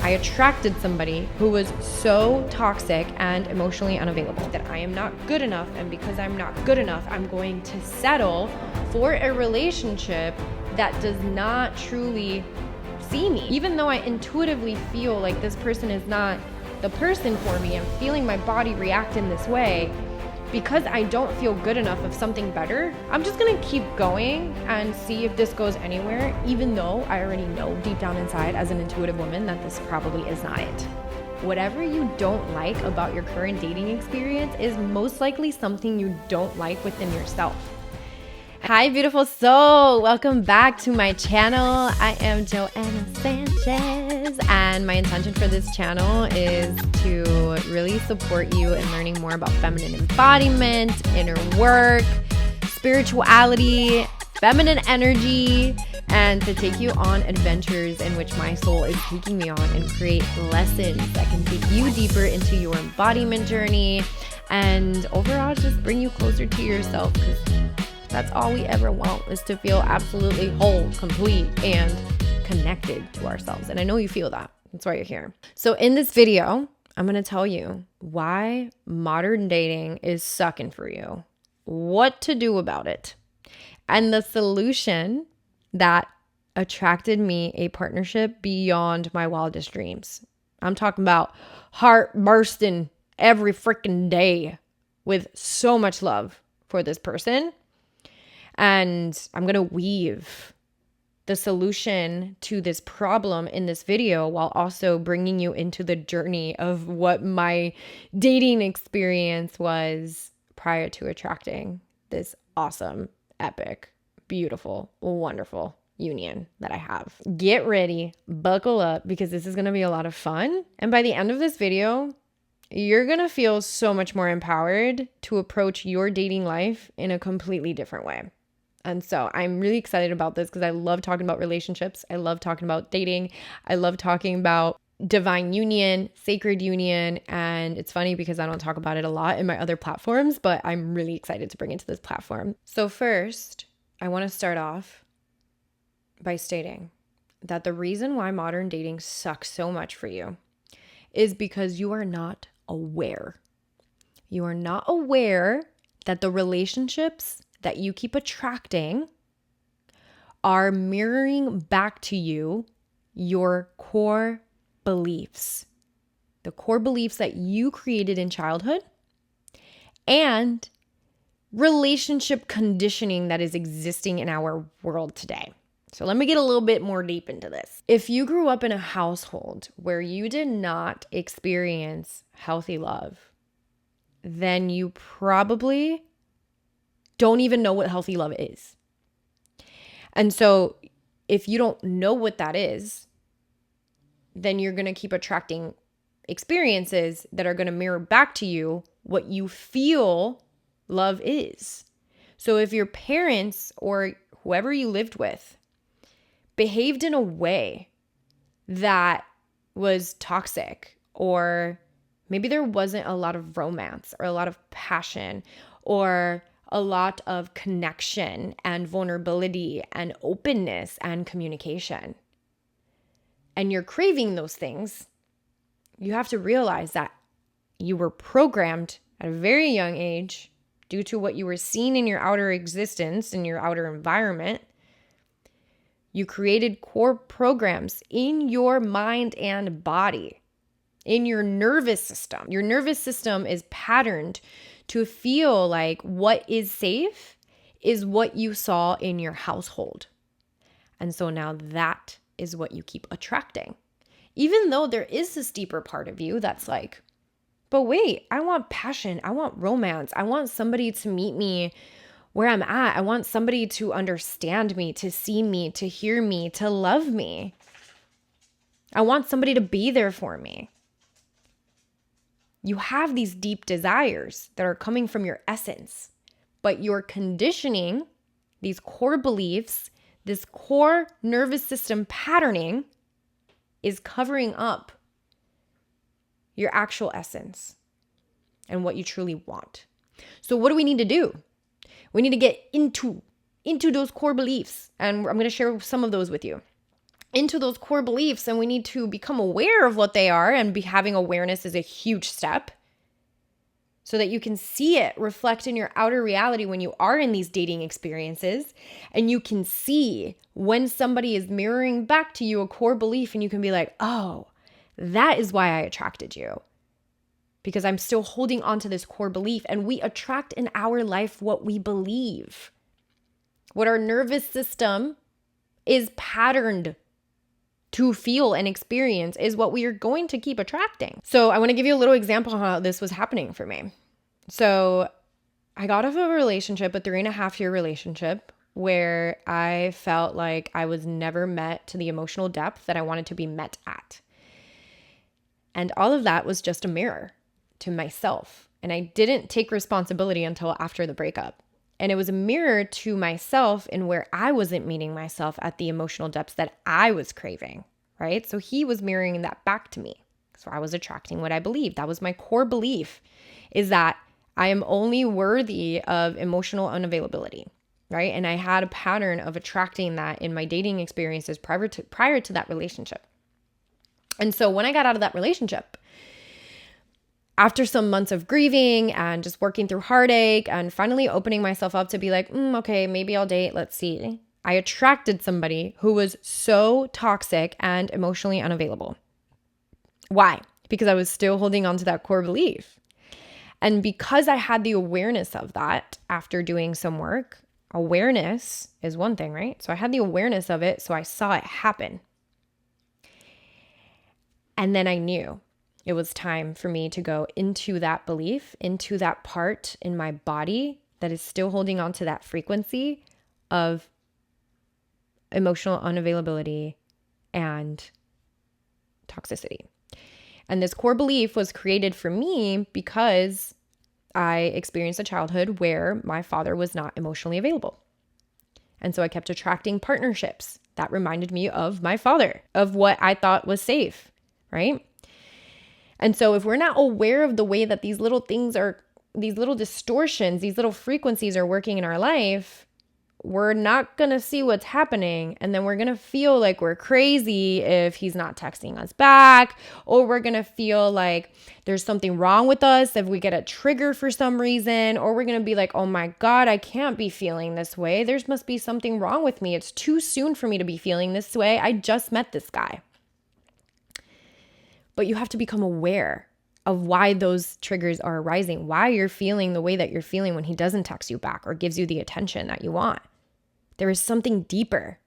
I attracted somebody who was so toxic and emotionally unavailable that I am not good enough. And because I'm not good enough, I'm going to settle for a relationship that does not truly see me. Even though I intuitively feel like this person is not the person for me, I'm feeling my body react in this way. Because I don't feel good enough of something better, I'm just gonna keep going and see if this goes anywhere, even though I already know deep down inside as an intuitive woman that this probably is not it. Whatever you don't like about your current dating experience is most likely something you don't like within yourself. Hi, beautiful soul. Welcome back to my channel. I am Joanna Sanchez, and my intention for this channel is to really support you in learning more about feminine embodiment, inner work, spirituality, feminine energy, and to take you on adventures in which my soul is taking me on and create lessons that can take you deeper into your embodiment journey and overall just bring you closer to yourself, because that's all we ever want, is to feel absolutely whole, complete, and connected to ourselves. And I know you feel that. That's why you're here. So in this video, I'm going to tell you why modern dating is sucking for you, what to do about it, and the solution that attracted me a partnership beyond my wildest dreams. I'm talking about heart bursting every freaking day with so much love for this person. And I'm going to weave the solution to this problem in this video while also bringing you into the journey of what my dating experience was prior to attracting this awesome, epic, beautiful, wonderful union that I have. Get ready, buckle up, because this is going to be a lot of fun. And by the end of this video, you're going to feel so much more empowered to approach your dating life in a completely different way. And so I'm really excited about this because I love talking about relationships. I love talking about dating. I love talking about divine union, sacred union. And it's funny because I don't talk about it a lot in my other platforms, but I'm really excited to bring it to this platform. So first, I want to start off by stating that the reason why modern dating sucks so much for you is because you are not aware. You are not aware that the relationships that you keep attracting are mirroring back to you your core beliefs, the core beliefs that you created in childhood, and relationship conditioning that is existing in our world today. So let me get a little bit more deep into this. If you grew up in a household where you did not experience healthy love, then you probably don't even know what healthy love is. And so if you don't know what that is, then you're going to keep attracting experiences that are going to mirror back to you what you feel love is. So if your parents or whoever you lived with behaved in a way that was toxic, or maybe there wasn't a lot of romance or a lot of passion or a lot of connection and vulnerability and openness and communication, and you're craving those things, you have to realize that you were programmed at a very young age due to what you were seeing in your outer existence, in your outer environment. You created core programs in your mind and body, in your nervous system. Your nervous system is patterned to feel like what is safe is what you saw in your household. And so now that is what you keep attracting. Even though there is this deeper part of you that's like, but wait, I want passion. I want romance. I want somebody to meet me where I'm at. I want somebody to understand me, to see me, to hear me, to love me. I want somebody to be there for me. You have these deep desires that are coming from your essence, but your conditioning, these core beliefs, this core nervous system patterning is covering up your actual essence and what you truly want. So what do we need to do? We need to get into those core beliefs, and I'm going to share some of those with you. into those core beliefs, and we need to become aware of what they are, and having awareness is a huge step so that you can see it reflect in your outer reality when you are in these dating experiences, and you can see when somebody is mirroring back to you a core belief, and you can be like, oh, that is why I attracted you, because I'm still holding on to this core belief. And we attract in our life what we believe. What our nervous system is patterned to feel and experience is what we are going to keep attracting. So I want to give you a little example of how this was happening for me. So I got out of a relationship, a 3.5-year relationship, where I felt like I was never met to the emotional depth that I wanted to be met at. And all of that was just a mirror to myself. And I didn't take responsibility until after the breakup. And it was a mirror to myself in where I wasn't meeting myself at the emotional depths that I was craving, right? So he was mirroring that back to me. So I was attracting what I believed. That was my core belief, is that I am only worthy of emotional unavailability, right? And I had a pattern of attracting that in my dating experiences prior to that relationship. And so when I got out of that relationship, after some months of grieving and just working through heartache and finally opening myself up to be like, okay, maybe I'll date, let's see, I attracted somebody who was so toxic and emotionally unavailable. Why? Because I was still holding on to that core belief. And because I had the awareness of that after doing some work, awareness is one thing, right? So I had the awareness of it, so I saw it happen. And then I knew it was time for me to go into that belief, into that part in my body that is still holding on to that frequency of emotional unavailability and toxicity. And this core belief was created for me because I experienced a childhood where my father was not emotionally available. And so I kept attracting partnerships that reminded me of my father, of what I thought was safe, right? And so if we're not aware of the way that these little things are, these little distortions, these little frequencies are working in our life, we're not going to see what's happening. And then we're going to feel like we're crazy if he's not texting us back, or we're going to feel like there's something wrong with us if we get a trigger for some reason, or we're going to be like, oh my God, I can't be feeling this way. There must be something wrong with me. It's too soon for me to be feeling this way. I just met this guy. But you have to become aware of why those triggers are arising, why you're feeling the way that you're feeling when he doesn't text you back or gives you the attention that you want. There is something deeper,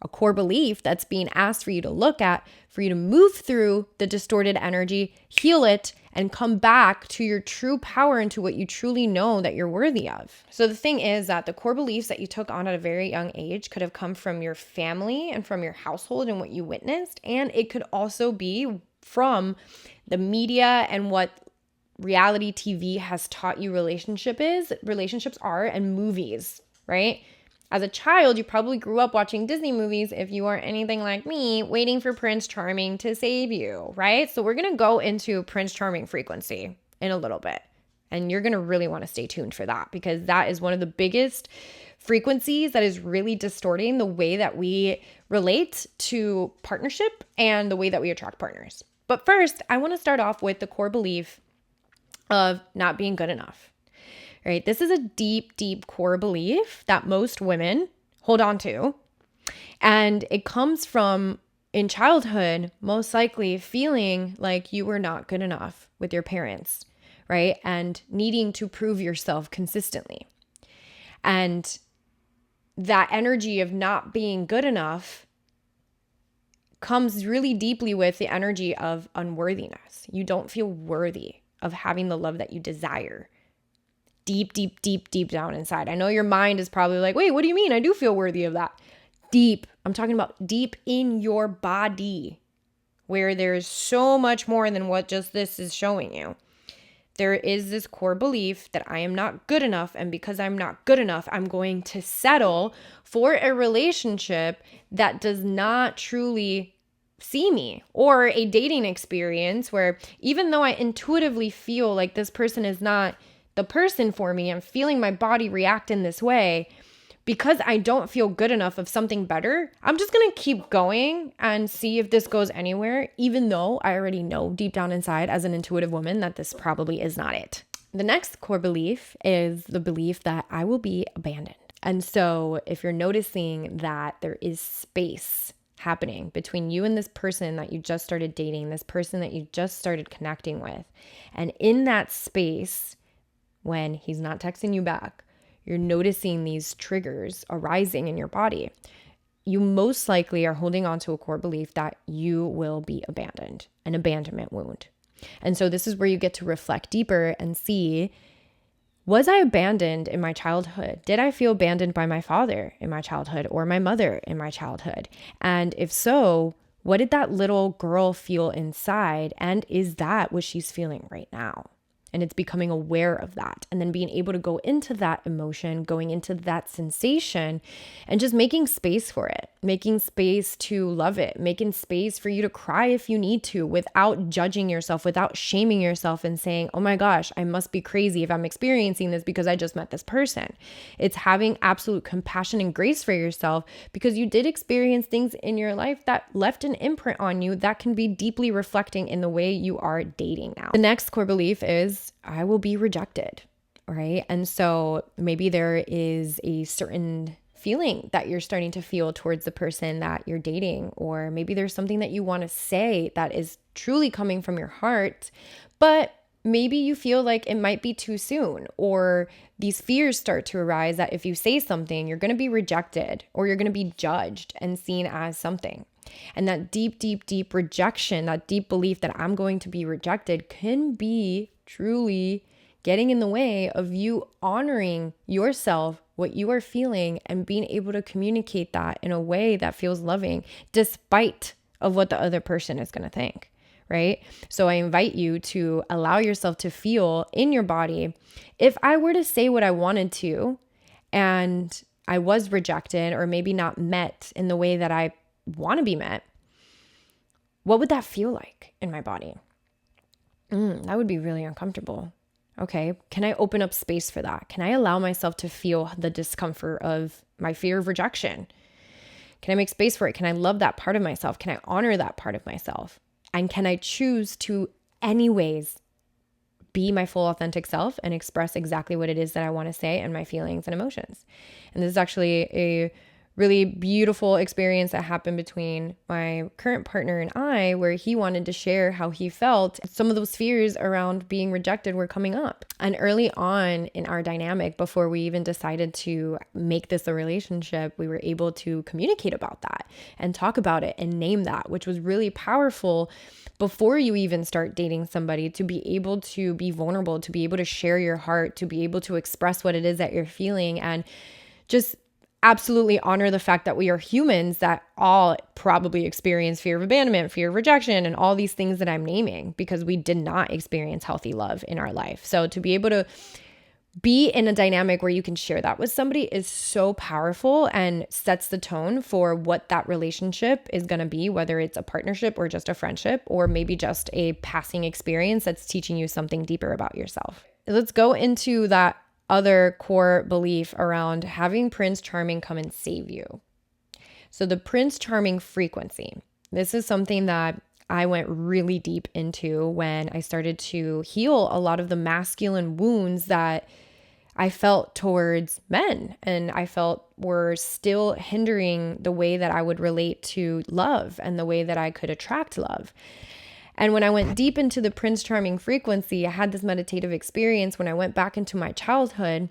a core belief that's being asked for you to look at, for you to move through the distorted energy, heal it, and come back to your true power and to what you truly know that you're worthy of. So the thing is that the core beliefs that you took on at a very young age could have come from your family and from your household and what you witnessed. And it could also be from the media and what reality TV has taught you relationships are, and movies, right? As a child, you probably grew up watching Disney movies, if you aren't anything like me, waiting for Prince Charming to save you, right? So we're going to go into Prince Charming frequency in a little bit. And you're going to really want to stay tuned for that, because that is one of the biggest frequencies that is really distorting the way that we relate to partnership and the way that we attract partners. But first, I want to start off with the core belief of not being good enough. Right? This is a deep, deep core belief that most women hold on to. And it comes from, in childhood, most likely feeling like you were not good enough with your parents, right? And needing to prove yourself consistently. And that energy of not being good enough comes really deeply with the energy of unworthiness. You don't feel worthy of having the love that you desire. Deep, deep, deep, deep down inside. I know your mind is probably like, wait, what do you mean? I do feel worthy of that. Deep. I'm talking about deep in your body, where there's so much more than what just this is showing you. There is this core belief that I am not good enough, and because I'm not good enough, I'm going to settle for a relationship that does not truly see me, or a dating experience where even though I intuitively feel like this person is not the person for me, I'm feeling my body react in this way, because I don't feel good enough of something better, I'm just going to keep going and see if this goes anywhere, even though I already know deep down inside as an intuitive woman that this probably is not it. The next core belief is the belief that I will be abandoned. And so if you're noticing that there is space happening between you and this person that you just started dating, this person that you just started connecting with, and in that space, when he's not texting you back, you're noticing these triggers arising in your body, you most likely are holding on to a core belief that you will be abandoned, an abandonment wound. And so this is where you get to reflect deeper and see, was I abandoned in my childhood? Did I feel abandoned by my father in my childhood or my mother in my childhood? And if so, what did that little girl feel inside? And is that what she's feeling right now? And it's becoming aware of that and then being able to go into that emotion, going into that sensation and just making space for it, making space to love it, making space for you to cry if you need to without judging yourself, without shaming yourself and saying, oh my gosh, I must be crazy if I'm experiencing this because I just met this person. It's having absolute compassion and grace for yourself because you did experience things in your life that left an imprint on you that can be deeply reflecting in the way you are dating now. The next core belief is I will be rejected, right? And so maybe there is a certain feeling that you're starting to feel towards the person that you're dating, or maybe there's something that you want to say that is truly coming from your heart, but maybe you feel like it might be too soon, or these fears start to arise that if you say something, you're going to be rejected or you're going to be judged and seen as something. And that deep, deep, deep rejection, that deep belief that I'm going to be rejected can be truly getting in the way of you honoring yourself, what you are feeling, and being able to communicate that in a way that feels loving, despite of what the other person is going to think, right? So I invite you to allow yourself to feel in your body, if I were to say what I wanted to, and I was rejected or maybe not met in the way that I want to be met, what would that feel like in my body? That would be really uncomfortable. Okay, can I open up space for that? Can I allow myself to feel the discomfort of my fear of rejection? Can I make space for it? Can I love that part of myself? Can I honor that part of myself? And can I choose to anyways be my full authentic self and express exactly what it is that I want to say and my feelings and emotions? And this is actually a really beautiful experience that happened between my current partner and I, where he wanted to share how he felt. Some of those fears around being rejected were coming up. And early on in our dynamic, before we even decided to make this a relationship, we were able to communicate about that and talk about it and name that, which was really powerful before you even start dating somebody, to be able to be vulnerable, to be able to share your heart, to be able to express what it is that you're feeling, and just absolutely honor the fact that we are humans that all probably experience fear of abandonment, fear of rejection, and all these things that I'm naming, because we did not experience healthy love in our life. So to be able to be in a dynamic where you can share that with somebody is so powerful and sets the tone for what that relationship is going to be, whether it's a partnership or just a friendship, or maybe just a passing experience that's teaching you something deeper about yourself. Let's go into that other core belief around having Prince Charming come and save you. So the Prince Charming frequency, this is something that I went really deep into when I started to heal a lot of the masculine wounds that I felt towards men and I felt were still hindering the way that I would relate to love and the way that I could attract love. And when I went deep into the Prince Charming frequency, I had this meditative experience when I went back into my childhood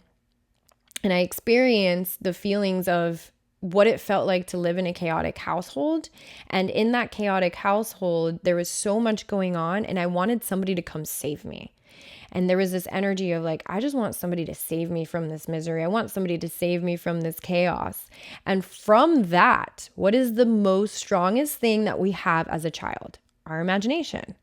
and I experienced the feelings of what it felt like to live in a chaotic household. And in that chaotic household, there was so much going on and I wanted somebody to come save me. And there was this energy of like, I just want somebody to save me from this misery. I want somebody to save me from this chaos. And from that, what is the most strongest thing that we have as a child? Our imagination.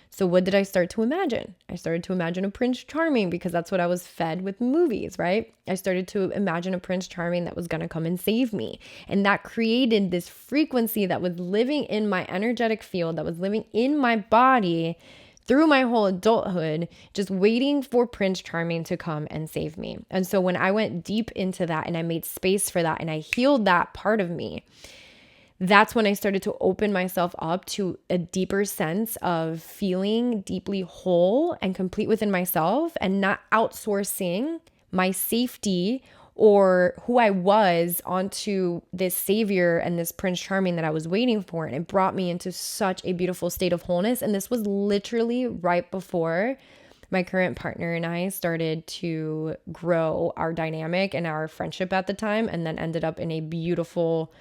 So what did I start to imagine? I started to imagine a Prince Charming because that's what I was fed with movies, right? I started to imagine a Prince Charming that was going to come and save me. And that created this frequency that was living in my energetic field, that was living in my body through my whole adulthood, just waiting for Prince Charming to come and save me. And so when I went deep into that and I made space for that and I healed that part of me, that's when I started to open myself up to a deeper sense of feeling deeply whole and complete within myself and not outsourcing my safety or who I was onto this savior and this Prince Charming that I was waiting for. And it brought me into such a beautiful state of wholeness. And this was literally right before my current partner and I started to grow our dynamic and our friendship at the time, and then ended up in a beautiful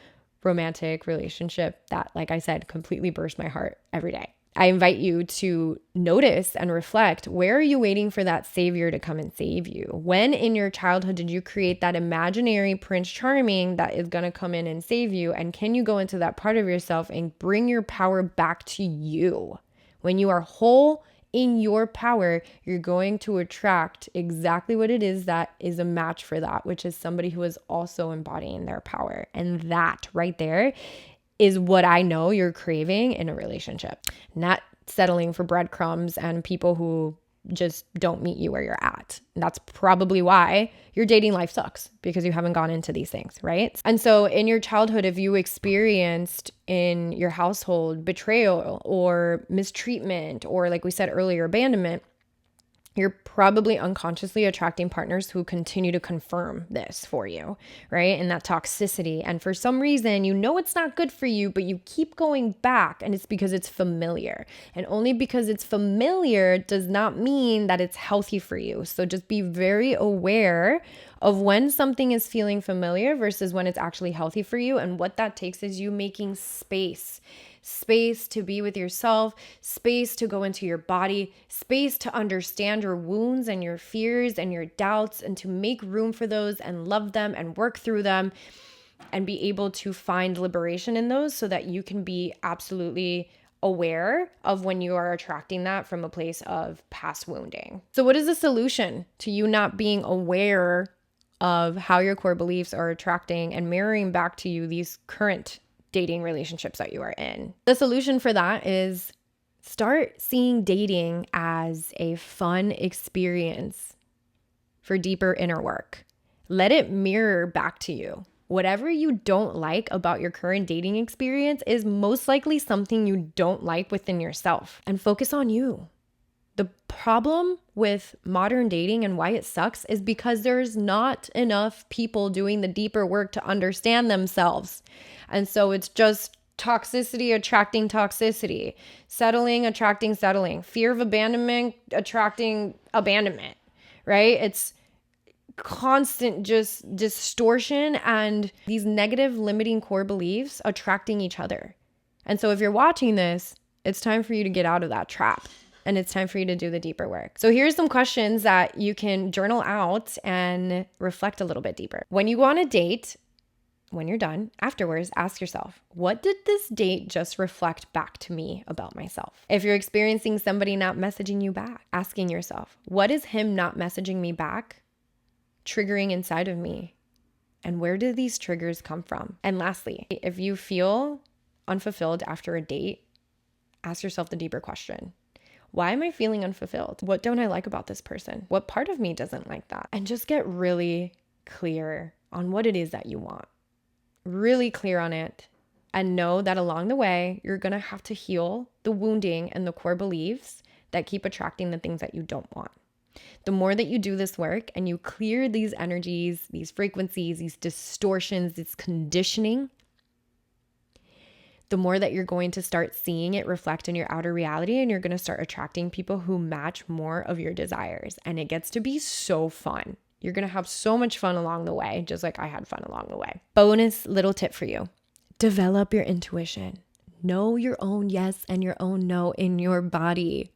romantic relationship that, like I said, completely burst my heart every day. I invite you to notice and reflect, where are you waiting for that savior to come and save you? When in your childhood did you create that imaginary Prince Charming that is going to come in and save you? And can you go into that part of yourself and bring your power back to you? When you are whole in your power, you're going to attract exactly what it is that is a match for that, which is somebody who is also embodying their power. And that right there is what I know you're craving in a relationship, not settling for breadcrumbs and people who just don't meet you where you're at. And that's probably why your dating life sucks, because you haven't gone into these things, right? And so in your childhood, if you experienced in your household betrayal or mistreatment, or like we said earlier, abandonment, you're probably unconsciously attracting partners who continue to confirm this for you, right? And that toxicity. And for some reason, you know it's not good for you, but you keep going back, and it's because it's familiar. And only because it's familiar does not mean that it's healthy for you. So just be very aware of when something is feeling familiar versus when it's actually healthy for you. And what that takes is you making space to be with yourself, space to go into your body, space to understand your wounds and your fears and your doubts, and to make room for those and love them and work through them and be able to find liberation in those, so that you can be absolutely aware of when you are attracting that from a place of past wounding. So what is the solution to you not being aware of how your core beliefs are attracting and mirroring back to you these current dating relationships that you are in? The solution for that is start seeing dating as a fun experience for deeper inner work. Let it mirror back to you. Whatever you don't like about your current dating experience is most likely something you don't like within yourself, and focus on you. The problem with modern dating and why it sucks is because there's not enough people doing the deeper work to understand themselves. And so it's just toxicity attracting toxicity, settling attracting settling, fear of abandonment attracting abandonment, right? It's constant just distortion and these negative limiting core beliefs attracting each other. And so if you're watching this, it's time for you to get out of that trap. And it's time for you to do the deeper work. So here's some questions that you can journal out and reflect a little bit deeper. When you go on a date, when you're done, afterwards, ask yourself, what did this date just reflect back to me about myself? If you're experiencing somebody not messaging you back, asking yourself, what is him not messaging me back triggering inside of me? And where do these triggers come from? And lastly, if you feel unfulfilled after a date, ask yourself the deeper question. Why am I feeling unfulfilled? What don't I like about this person? What part of me doesn't like that? And just get really clear on what it is that you want. Really clear on it. And know that along the way, you're going to have to heal the wounding and the core beliefs that keep attracting the things that you don't want. The more that you do this work and you clear these energies, these frequencies, these distortions, this conditioning, the more that you're going to start seeing it reflect in your outer reality, and you're going to start attracting people who match more of your desires. And it gets to be so fun. You're going to have so much fun along the way, just like I had fun along the way. Bonus little tip for you. Develop your intuition. Know your own yes and your own no in your body.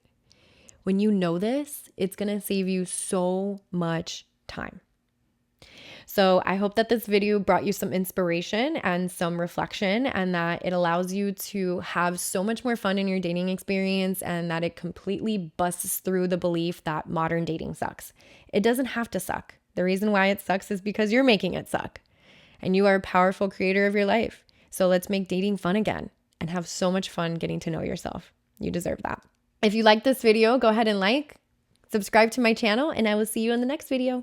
When you know this, it's going to save you so much time. So I hope that this video brought you some inspiration and some reflection, and that it allows you to have so much more fun in your dating experience, and that it completely busts through the belief that modern dating sucks. It doesn't have to suck. The reason why it sucks is because you're making it suck, and you are a powerful creator of your life. So let's make dating fun again and have so much fun getting to know yourself. You deserve that. If you like this video, go ahead and subscribe to my channel, and I will see you in the next video.